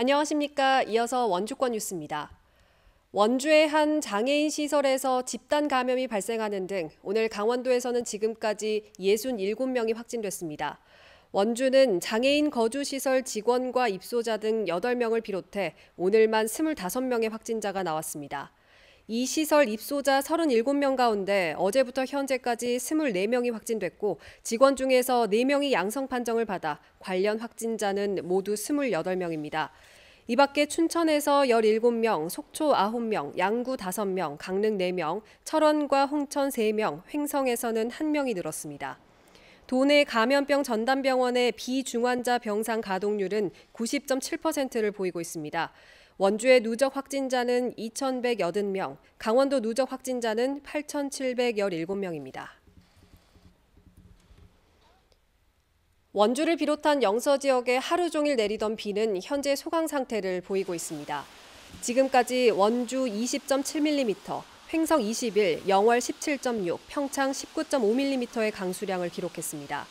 안녕하십니까. 이어서 원주권 뉴스입니다. 원주의 한 장애인 시설에서 집단 감염이 발생하는 등 오늘 강원도에서는 지금까지 67명이 확진됐습니다. 원주는 장애인 거주시설 직원과 입소자 등 8명을 비롯해 오늘만 25명의 확진자가 나왔습니다. 이 시설 입소자 37명 가운데 어제부터 현재까지 24명이 확진됐고 직원 중에서 4명이 양성 판정을 받아 관련 확진자는 모두 28명입니다. 이 밖에 춘천에서 17명, 속초 9명, 양구 5명, 강릉 4명, 철원과 홍천 3명, 횡성에서는 1명이 늘었습니다. 도내 감염병 전담병원의 비중환자 병상 가동률은 90.7%를 보이고 있습니다. 원주의 누적 확진자는 2,180명, 강원도 누적 확진자는 8,717명입니다. 원주를 비롯한 영서 지역에 하루 종일 내리던 비는 현재 소강 상태를 보이고 있습니다. 지금까지 원주 20.7mm, 횡성 21, 영월 17.6, 평창 19.5mm의 강수량을 기록했습니다.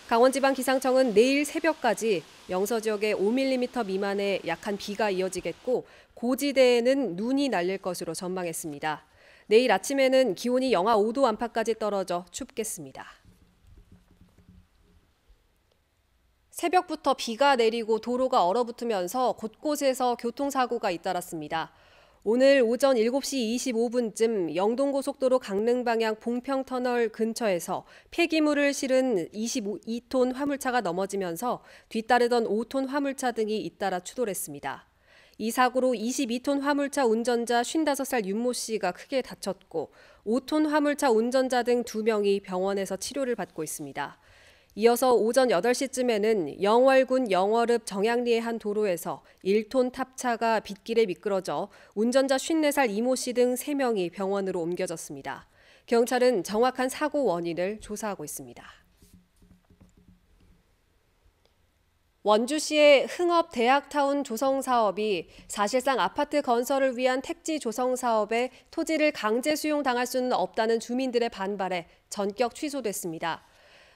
강원지방기상청은 내일 새벽까지 영서 지역에 5mm 미만의 약한 비가 이어지겠고 고지대에는 눈이 날릴 것으로 전망했습니다. 내일 아침에는 기온이 영하 5도 안팎까지 떨어져 춥겠습니다. 새벽부터 비가 내리고 도로가 얼어붙으면서 곳곳에서 교통사고가 잇따랐습니다. 오늘 오전 7시 25분쯤 영동고속도로 강릉 방향 봉평터널 근처에서 폐기물을 실은 22톤 화물차가 넘어지면서 뒤따르던 5톤 화물차 등이 잇따라 추돌했습니다. 이 사고로 22톤 화물차 운전자 55살 윤모 씨가 크게 다쳤고 5톤 화물차 운전자 등 2명이 병원에서 치료를 받고 있습니다. 이어서 오전 8시쯤에는 영월군 영월읍 정양리의 한 도로에서 1톤 탑차가 빗길에 미끄러져 운전자 54살 이모 씨 등 3명이 병원으로 옮겨졌습니다. 경찰은 정확한 사고 원인을 조사하고 있습니다. 원주시의 흥업 대학타운 조성 사업이 사실상 아파트 건설을 위한 택지 조성 사업에 토지를 강제 수용당할 수는 없다는 주민들의 반발에 전격 취소됐습니다.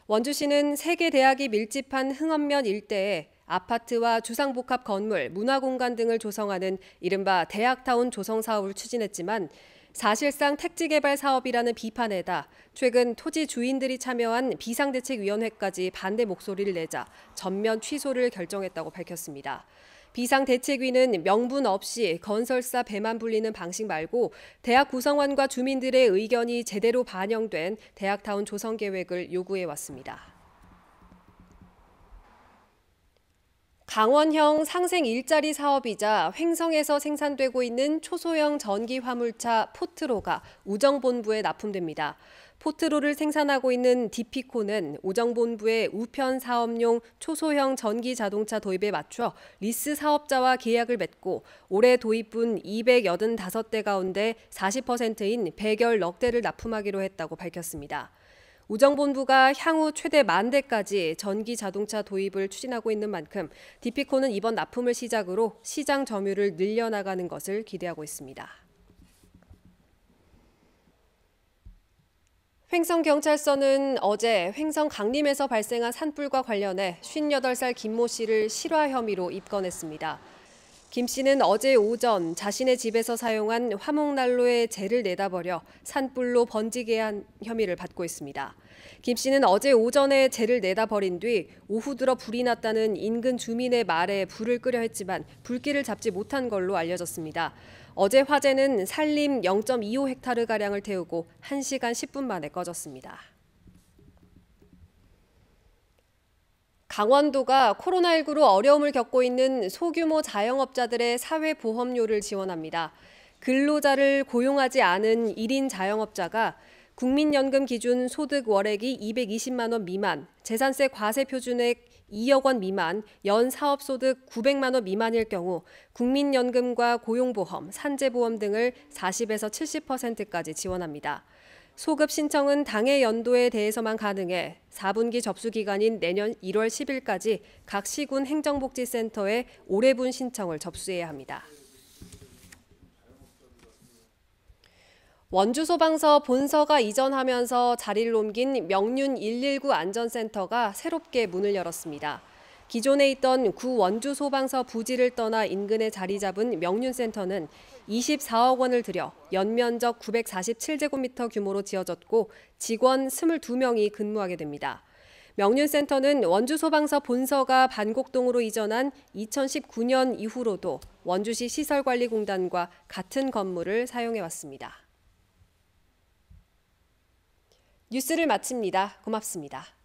원주시는 3개 대학이 밀집한 흥업면 일대에 아파트와 주상복합 건물, 문화공간 등을 조성하는 이른바 대학타운 조성 사업을 추진했지만 사실상 택지개발 사업이라는 비판에다 최근 토지 주인들이 참여한 비상대책위원회까지 반대 목소리를 내자 전면 취소를 결정했다고 밝혔습니다. 비상대책위는 명분 없이 건설사 배만 불리는 방식 말고 대학 구성원과 주민들의 의견이 제대로 반영된 대학타운 조성 계획을 요구해 왔습니다. 강원형 상생 일자리 사업이자 횡성에서 생산되고 있는 초소형 전기 화물차 포트로가 우정본부에 납품됩니다. 포트로를 생산하고 있는 디피코는 우정본부의 우편 사업용 초소형 전기 자동차 도입에 맞춰 리스 사업자와 계약을 맺고 올해 도입분 285대 가운데 40%인 110여 대를 납품하기로 했다고 밝혔습니다. 우정본부가 향후 최대 10,000대까지 전기 자동차 도입을 추진하고 있는 만큼 디피코는 이번 납품을 시작으로 시장 점유율을 늘려나가는 것을 기대하고 있습니다. 횡성경찰서는 어제 횡성 강림에서 발생한 산불과 관련해 58살 김모 씨를 실화 혐의로 입건했습니다. 김 씨는 어제 오전 자신의 집에서 사용한 화목난로에 재를 내다버려 산불로 번지게 한 혐의를 받고 있습니다. 김 씨는 어제 오전에 재를 내다버린 뒤 오후 들어 불이 났다는 인근 주민의 말에 불을 끄려 했지만 불길을 잡지 못한 걸로 알려졌습니다. 어제 화재는 산림 0.25헥타르가량을 태우고 1시간 10분 만에 꺼졌습니다. 강원도가 코로나19로 어려움을 겪고 있는 소규모 자영업자들의 사회보험료를 지원합니다. 근로자를 고용하지 않은 1인 자영업자가 국민연금 기준 소득 월액이 220만 원 미만, 재산세 과세 표준액 2억 원 미만, 연 사업소득 900만 원 미만일 경우 국민연금과 고용보험, 산재보험 등을 40에서 70%까지 지원합니다. 소급 신청은 당해 연도에 대해서만 가능해 4분기 접수 기간인 내년 1월 10일까지 각 시군 행정복지센터에 올해분 신청을 접수해야 합니다. 원주소방서 본서가 이전하면서 자리를 옮긴 명륜 119 안전센터가 새롭게 문을 열었습니다. 기존에 있던 구 원주 소방서 부지를 떠나 인근에 자리 잡은 명륜센터는 24억 원을 들여 연면적 947제곱미터 규모로 지어졌고 직원 22명이 근무하게 됩니다. 명륜센터는 원주 소방서 본서가 반곡동으로 이전한 2019년 이후로도 원주시 시설관리공단과 같은 건물을 사용해왔습니다. 뉴스를 마칩니다. 고맙습니다.